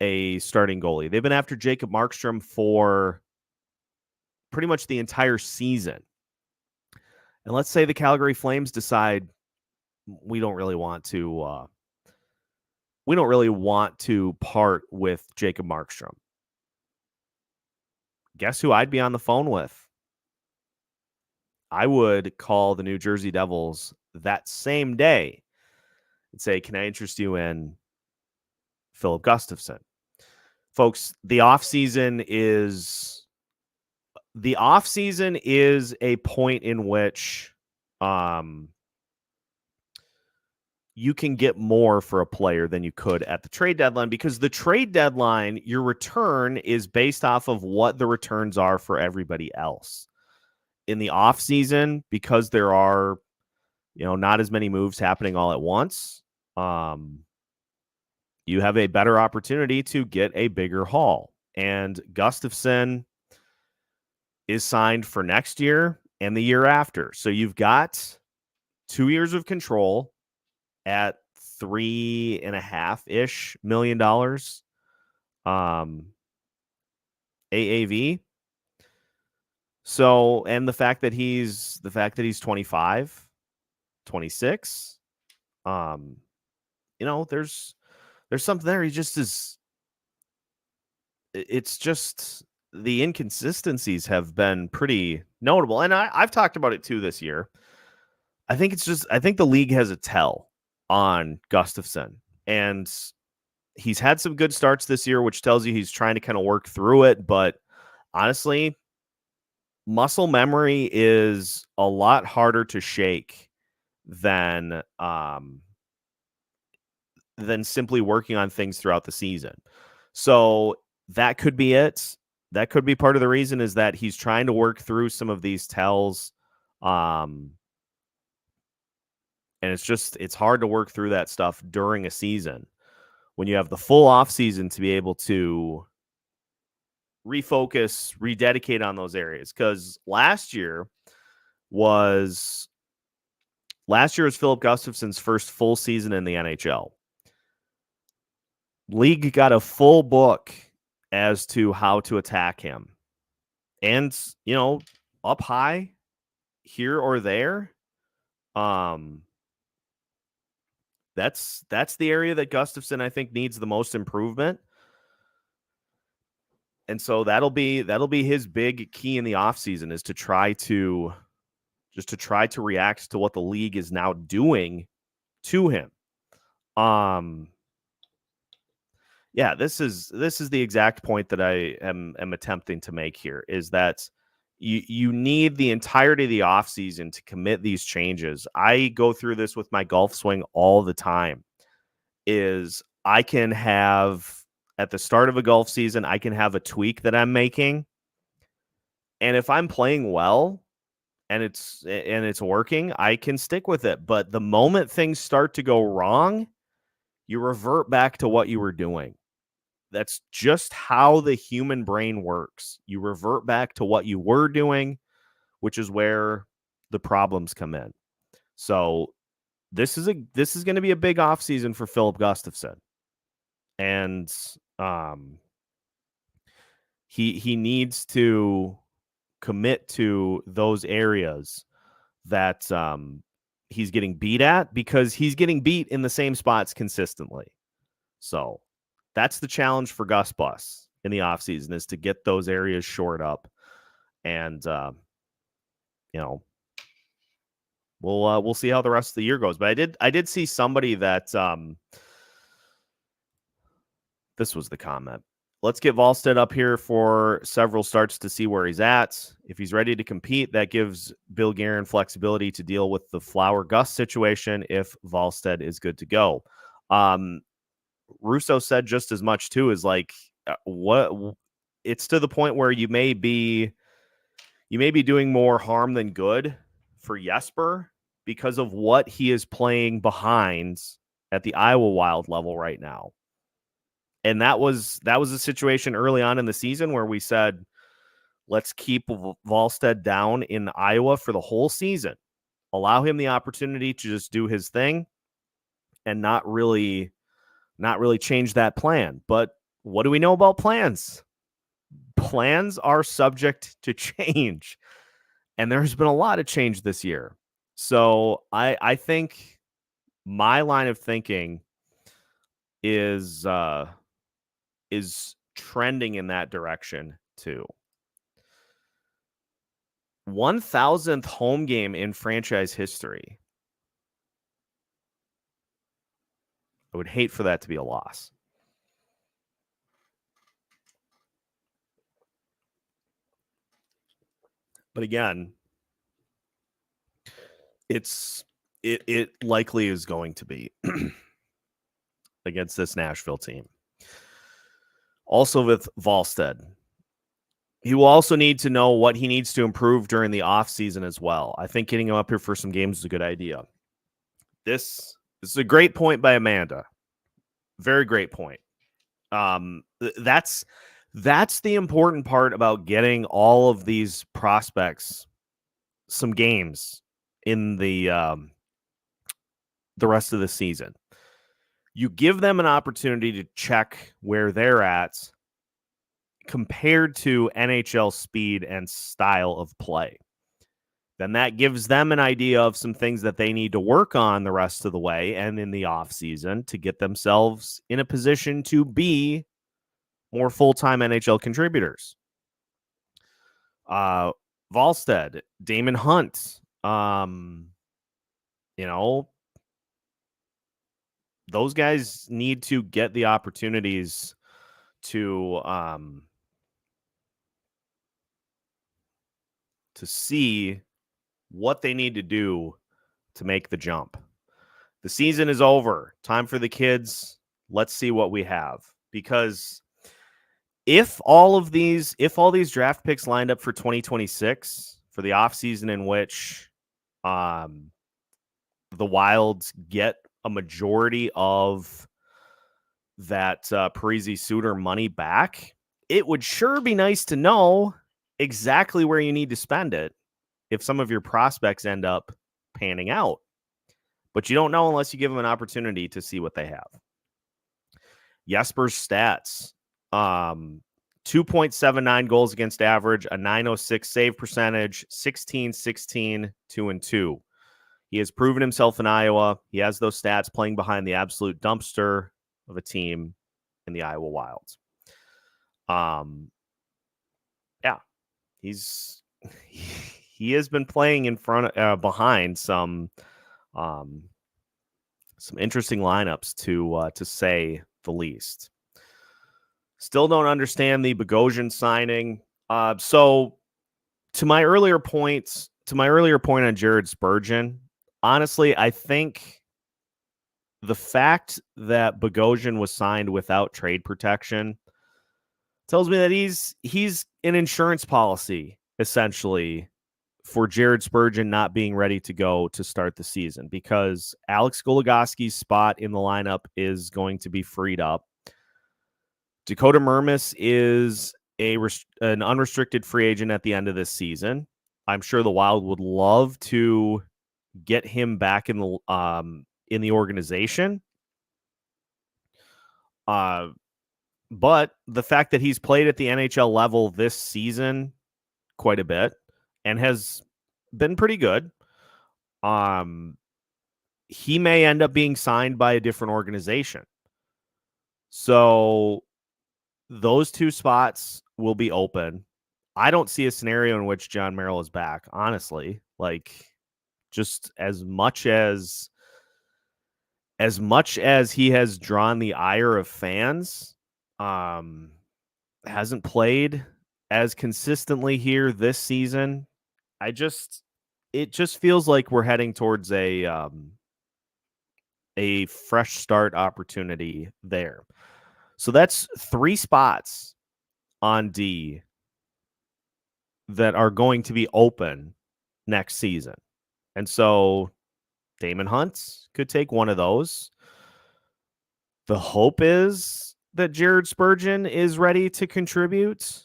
Speaker 2: a starting goalie. They've been after Jacob Markstrom for pretty much the entire season. And let's say the Calgary Flames decide we don't really want to part with Jacob Markstrom. Guess who I'd be on the phone with? I would call the New Jersey Devils that same day and say, can I interest you in Philip Gustafson? Folks, the offseason is a point in which you can get more for a player than you could at the trade deadline, because the trade deadline, your return is based off of what the returns are for everybody else. In the offseason, because there are, not as many moves happening all at once, you have a better opportunity to get a bigger haul. And Gustafson is signed for next year and the year after. So you've got 2 years of control at $3.5-ish million AAV. So, and the fact that he's 25, 26, there's something there. He just is. It's just the inconsistencies have been pretty notable. And I've talked about it too this year. I think the league has a tell on Gustafsson, and he's had some good starts this year, which tells you he's trying to kind of work through it. But honestly, muscle memory is a lot harder to shake than simply working on things throughout the season. So that could be it. That could be part of the reason, is that he's trying to work through some of these tells. And it's hard to work through that stuff during a season when you have the full off season to be able to refocus, rededicate on those areas. Because last year was Philip Gustafsson's first full season in the NHL. League got a full book as to how to attack him. And, up high, here or there, that's the area that Gustafsson, I think, needs the most improvement. And so that'll be his big key in the offseason, is to try to react to what the league is now doing to him. Yeah, this is the exact point that I am attempting to make here, is that you need the entirety of the offseason to commit these changes. I go through this with my golf swing all the time. Is I can have, at the start of a golf season, I can have a tweak that I'm making. And if I'm playing well and it's working, I can stick with it. But the moment things start to go wrong, you revert back to what you were doing. That's just how the human brain works. You revert back to what you were doing, which is where the problems come in. So this is going to be a big offseason for Philip Gustafsson. And he needs to commit to those areas that he's getting beat at, because he's getting beat in the same spots consistently. So that's the challenge for Gus Bus in the offseason, is to get those areas shored up. And, we'll see how the rest of the year goes. But I did see somebody that this was the comment. Let's get Volstead up here for several starts to see where he's at. If he's ready to compete, that gives Bill Guerin flexibility to deal with the Flower Gus situation if Volstead is good to go. Russo said just as much too, is like, what it's to the point where you may be doing more harm than good for Jesper because of what he is playing behind at the Iowa Wild level right now. And that was a situation early on in the season where we said, let's keep Volstead down in Iowa for the whole season. Allow him the opportunity to just do his thing and not really change that plan. But what do we know about plans? Plans are subject to change. And there's been a lot of change this year. So I think my line of thinking is trending in that direction too. 1,000th home game in franchise history. I would hate for that to be a loss. But again, it likely is going to be against this Nashville team. Also with Volstead, he will also need to know what he needs to improve during the offseason as well. I think getting him up here for some games is a good idea. This is a great point by Amanda. Very great point. That's the important part about getting all of these prospects some games in the rest of the season. You give them an opportunity to check where they're at compared to NHL speed and style of play. Then that gives them an idea of some things that they need to work on the rest of the way and in the off season to get themselves in a position to be more full-time NHL contributors. Volstead, Damon Hunt, you know, those guys need to get the opportunities to see what they need to do to make the jump. The season is over. Time for the kids. Let's see what we have. Because if all these draft picks lined up for 2026, for the offseason in which the Wilds get a majority of that Parise Suter money back, it would sure be nice to know exactly where you need to spend it if some of your prospects end up panning out. But you don't know unless you give them an opportunity to see what they have. Jesper's stats, 2.79 goals against average, a 906 save percentage, 16-16, 2-2. He has proven himself in Iowa. He has those stats playing behind the absolute dumpster of a team in the Iowa Wilds. Yeah, he has been playing in front behind some interesting lineups to say the least. Still don't understand the Bogosian signing. So to my earlier point on Jared Spurgeon, honestly, I think the fact that Bogosian was signed without trade protection tells me that he's an insurance policy, essentially, for Jared Spurgeon not being ready to go to start the season, because Alex Goligoski's spot in the lineup is going to be freed up. Dakota Mermis is an unrestricted free agent at the end of this season. I'm sure the Wild would love to get him back in the organization. But the fact that he's played at the NHL level this season quite a bit and has been pretty good, he may end up being signed by a different organization. So those two spots will be open. I don't see a scenario in which John Merrill is back, honestly. Like, just as much as he has drawn the ire of fans, hasn't played as consistently here this season. It just feels like we're heading towards a fresh start opportunity there. So that's 3 spots on D that are going to be open next season. And so Damon Hunt could take one of those. The hope is that Jared Spurgeon is ready to contribute.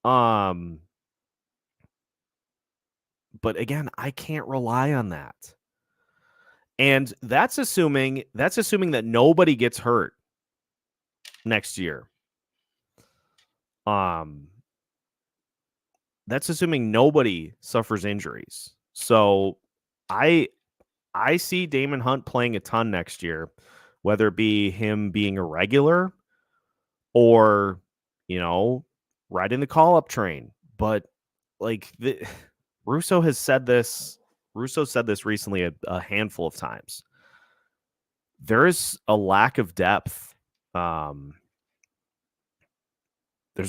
Speaker 2: But again, I can't rely on that. And that's assuming that nobody gets hurt next year. That's assuming nobody suffers injuries. So I see Damon Hunt playing a ton next year, whether it be him being a regular or, riding the call-up train. But like Russo said this recently a handful of times. There is a lack of depth. There's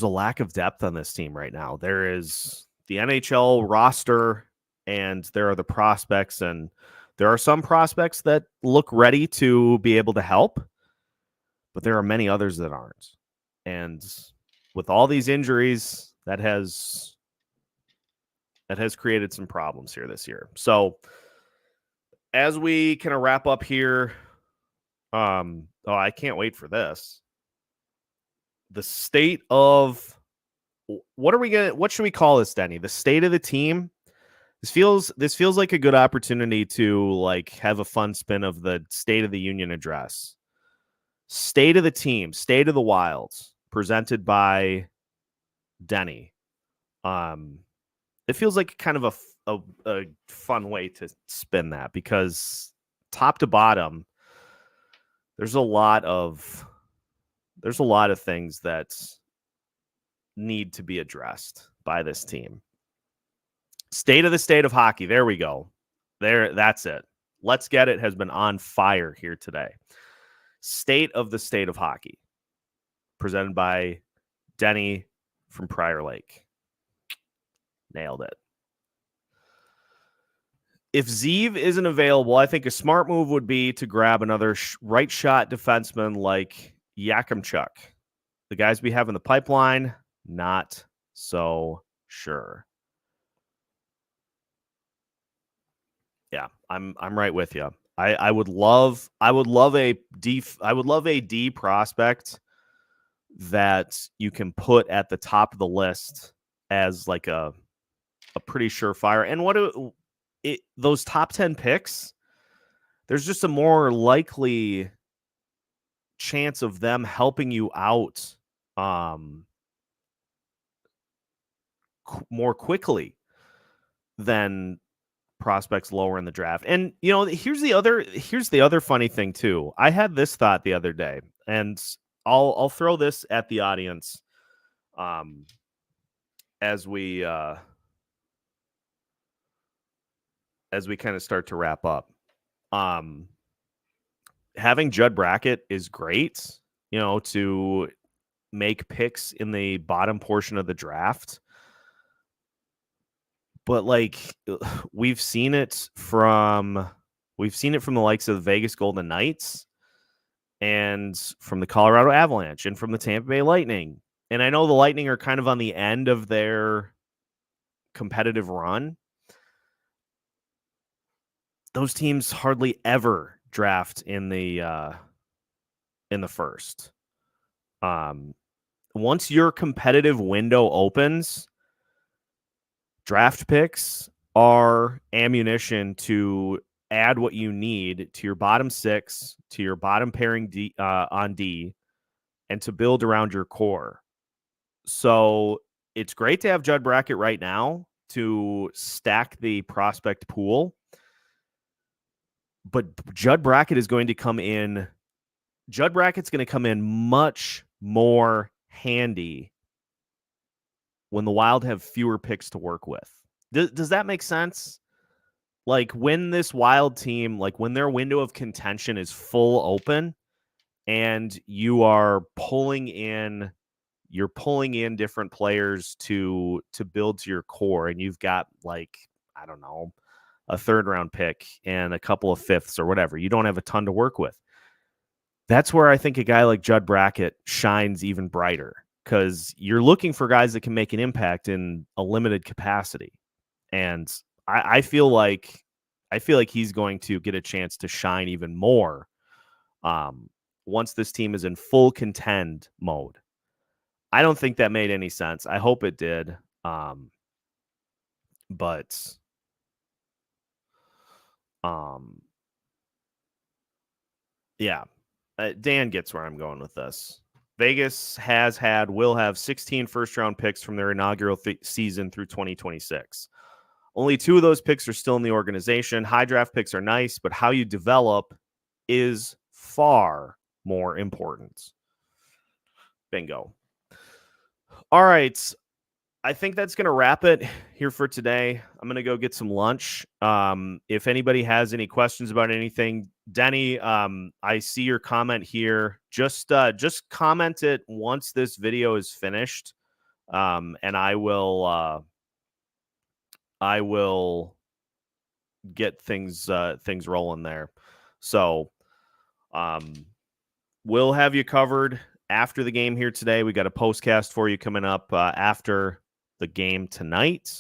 Speaker 2: a lack of depth on this team right now. There is the NHL roster, and there are the prospects, and there are some prospects that look ready to be able to help, but there are many others that aren't. And with all these injuries, that has created some problems here this year. So as we kind of wrap up here, I can't wait for this. The state of what should we call this, Denny? The state of the team. This feels like a good opportunity to like have a fun spin of the State of the Union address. State of the team, State of the Wilds, presented by Denny. It feels like kind of a fun way to spin that, because top to bottom, there's a lot of things that need to be addressed by this team. State of the state of hockey. There we go. That's it. Let's Get It has been on fire here today. State of Hockey, presented by Denny from Prior Lake. Nailed it. If Zeev isn't available, I think a smart move would be to grab another right shot defenseman like Yakimchuk. The guys we have in the pipeline, not so sure. Yeah, I'm right with you. I would love a D prospect that you can put at the top of the list as like a pretty surefire. And those top 10 picks, there's just a more likely chance of them helping you out more quickly than prospects lower in the draft. And here's the other funny thing too. I had this thought the other day, and I'll throw this at the audience as we kind of start to wrap up. Having Judd Brackett is great, to make picks in the bottom portion of the draft. But we've seen it from the likes of the Vegas Golden Knights and from the Colorado Avalanche and from the Tampa Bay Lightning. And I know the Lightning are kind of on the end of their competitive run. Those teams hardly ever draft in the first. Once your competitive window opens, draft picks are ammunition to add what you need to your bottom six, to your bottom pairing on D, and to build around your core. So it's great to have Judd Brackett right now to stack the prospect pool. But Judd Brackett's going to come in much more handy when the Wild have fewer picks to work with. Does that make sense? Like when this Wild team, like when their window of contention is full open and you are pulling in different players to build to your core, and you've got I don't know, a third round pick and a couple of fifths or whatever. You don't have a ton to work with. That's where I think a guy like Judd Brackett shines even brighter, because you're looking for guys that can make an impact in a limited capacity. And I feel like he's going to get a chance to shine even more once this team is in full contend mode. I don't think that made any sense. I hope it did. But yeah, Dan gets where I'm going with this. Vegas will have 16 first-round picks from their inaugural season through 2026. Only 2 of those picks are still in the organization. High draft picks are nice, but how you develop is far more important. Bingo. All right. I think that's going to wrap it here for today. I'm going to go get some lunch. If anybody has any questions about anything, Denny, I see your comment here. Just comment it once this video is finished, and I will get things rolling there. So, we'll have you covered after the game here today. We got a postcast for you coming up after the game tonight,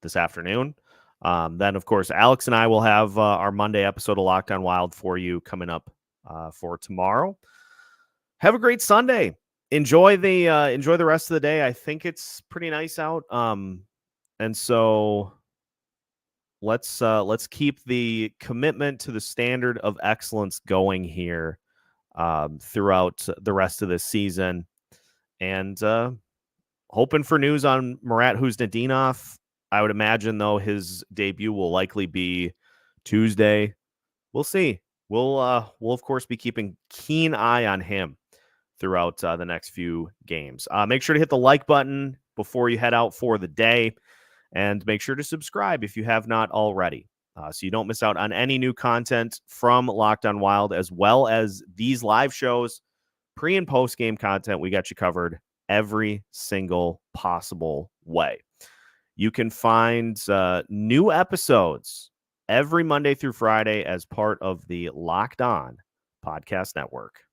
Speaker 2: this afternoon. Then, of course, Alex and I will have our Monday episode of Locked On Wild for you coming up for tomorrow. Have a great Sunday. Enjoy the rest of the day. I think it's pretty nice out. And so let's keep the commitment to the standard of excellence going here throughout the rest of this season. And hoping for news on Marat Huznadinov. I would imagine, though, his debut will likely be Tuesday. We'll see. We'll of course be keeping keen eye on him throughout the next few games. Make sure to hit the like button before you head out for the day, and make sure to subscribe if you have not already. so you don't miss out on any new content from Locked On Wild, as well as these live shows, pre and post game content. We got you covered every single possible way. You can find new episodes every Monday through Friday as part of the Locked On Podcast Network.